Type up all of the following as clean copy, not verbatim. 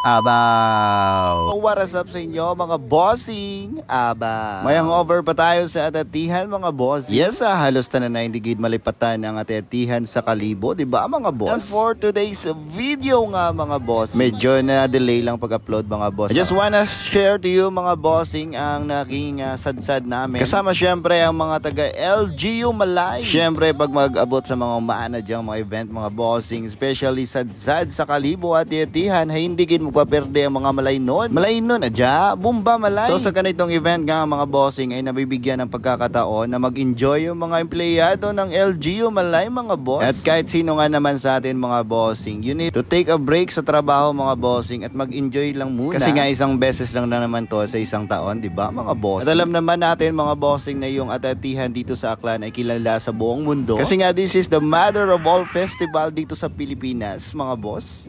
Abaw! What is up sa inyo mga bossing? Abaw! May hangover pa tayo sa atatihan mga boss. Yes, halos na naindigid malipatan ang atatihan sa Kalibo, di ba mga boss? And for today's video nga mga boss, medyo na delay lang pag-upload mga boss. I just wanna share to you mga bossing ang naging sadsad namin. Kasama syempre ang mga taga LGU Malay. Syempre pag mag-abot sa mga umaana diyang mga event mga bossing, especially sadsad sa Kalibo at atatihan, ay hindi gid paperde ang mga malay nun adya bumba malay. So sa ganitong event nga mga bossing ay nabibigyan ng pagkakataon na mag-enjoy yung mga empleyado ng LGU Malay mga boss. At kahit sino nga naman sa atin mga bossing, you need to take a break sa trabaho mga bossing at mag-enjoy lang muna. Kasi nga isang beses lang na naman to sa isang taon, di ba mga boss? At alam naman natin mga bossing na yung atatihan dito sa Aklan ay kilala sa buong mundo. Kasi nga this is the mother of all festival dito sa Pilipinas mga boss.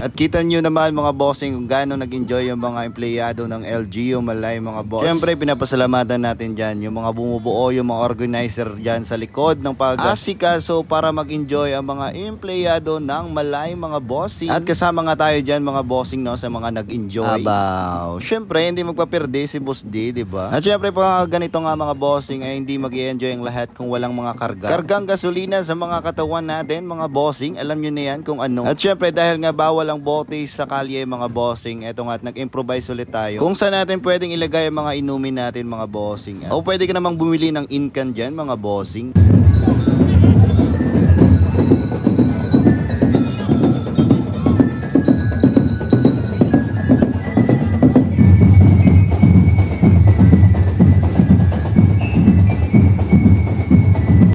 At kita nyo naman mga bossing kung gaano nag-enjoy yung mga empleyado ng LGU Malay mga boss. Siyempre pinapasalamatan natin dyan yung mga bumubuo, yung mga organizer dyan sa likod ng pag-asikaso para mag-enjoy ang mga empleyado ng Malay mga bossing. At kasama nga tayo dyan mga bossing no, sa mga nag-enjoy. Abaw! Siyempre hindi magpaperde si Boss D, diba? At siyempre pag ganito nga mga bossing ay hindi mag-i-enjoy ang lahat kung walang mga karga. Kargang gasolina sa mga katawan natin mga bossing, alam nyo na yan kung ano. At siyempre dahil nga bawal ang bote sa kalye mga bossing, eto nga nag-improvise ulit tayo kung saan natin pwedeng ilagay ang mga inumin natin mga bossing. O pwede ka namang bumili ng incan dyan mga bossing.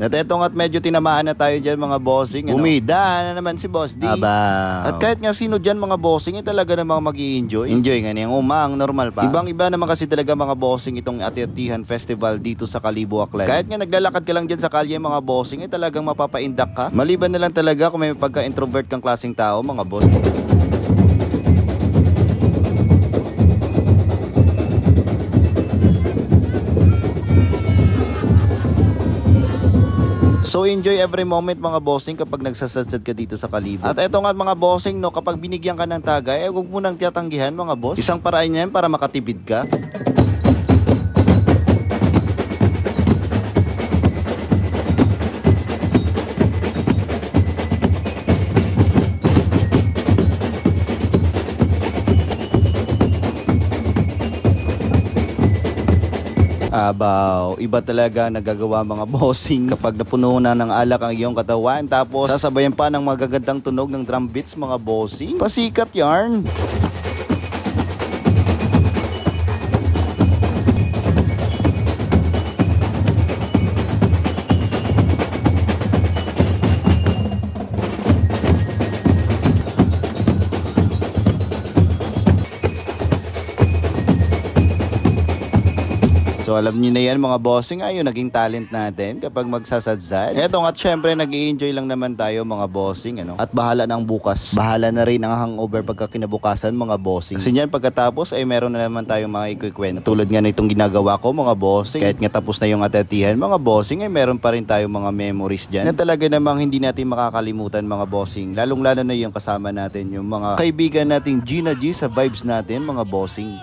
At eto nga't medyo tinamaan na tayo dyan mga bossing. Umida na naman si Boss D. Aba. At kahit nga sino dyan mga bossing ay talaga namang mag-i-enjoy. Enjoy nga niyang umang normal pa. Ibang iba naman kasi talaga mga bossing itong Ati-Atihan Festival dito sa Kalibo Aklan. Kahit nga naglalakad ka lang dyan sa kalye mga bossing ay talagang mapapaindak ka. Maliban na lang talaga kung may pagka-introvert kang klaseng tao mga boss. So enjoy every moment mga bossing kapag nagsasadsad ka dito sa Kalibo. At eto nga mga bossing no, kapag binigyan ka ng tagay, huwag mo nang tiyatanggihan mga boss. Isang paraan niyan para makatipid ka. Abaw, iba talaga nagagawa mga bossing kapag napuno na ng alak ang iyong katawan tapos sasabayan pa ng magagandang tunog ng drum beats mga bossing. Pasikat yarn. So alam niyo na yan mga bossing, ayun naging talent natin kapag magsasadzad. Eto nga syempre nag-i-enjoy lang naman tayo mga bossing ano. At bahala na ang bukas. Bahala na rin ang hangover pagka kinabukasan mga bossing. Kasi yan pagkatapos ay meron na naman tayong mga ikukwento. Tulad nga na itong ginagawa ko mga bossing. Kahit nga tapos na yung atatihan mga bossing ay meron pa rin tayong mga memories dyan. Na talaga namang hindi natin makakalimutan mga bossing. Lalong lalo na yung kasama natin yung mga kaibigan nating Gina G sa vibes natin mga bossing.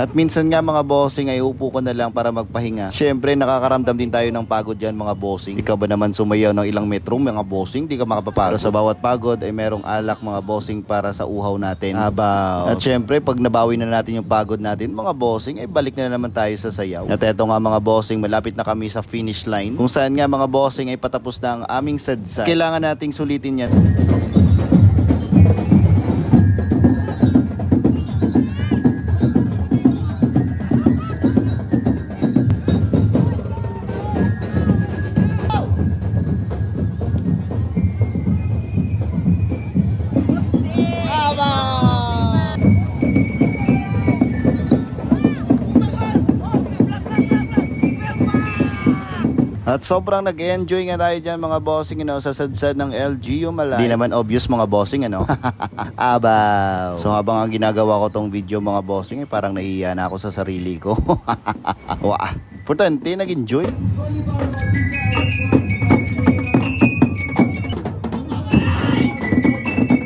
At minsan nga mga bossing ay upo ko na lang para magpahinga. Syempre nakakaramdam din tayo ng pagod dyan mga bossing. Ikaw ba naman sumayaw ng ilang metro mga bossing? Di ka makapapagod. Sa bawat pagod ay merong alak mga bossing para sa uhaw natin. Abaw. At syempre pag nabawi na natin yung pagod natin mga bossing ay balik na naman tayo sa sayaw. At eto nga mga bossing, malapit na kami sa finish line. Kung saan nga mga bossing ay patapos na ang aming sadsad. Kailangan nating sulitin yan. At sobrang nag-enjoy nga tayo dyan mga bossing, sa sadsad ng LGU Malay. Di naman obvious mga bossing, Abaw. So habang ang ginagawa ko tong video mga bossing, parang nahihiya na ako sa sarili ko. Wah, importante nag-enjoy.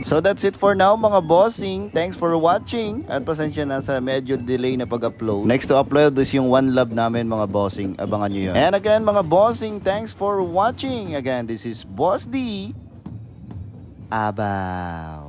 So that's it for now mga bossing. Thanks for watching. At pasensya na sa medyo delay na pag-upload. Next to upload is yung One Love namin mga bossing. Abangan nyo yun. And again mga bossing, thanks for watching. Again, this is Boss D. Abaw.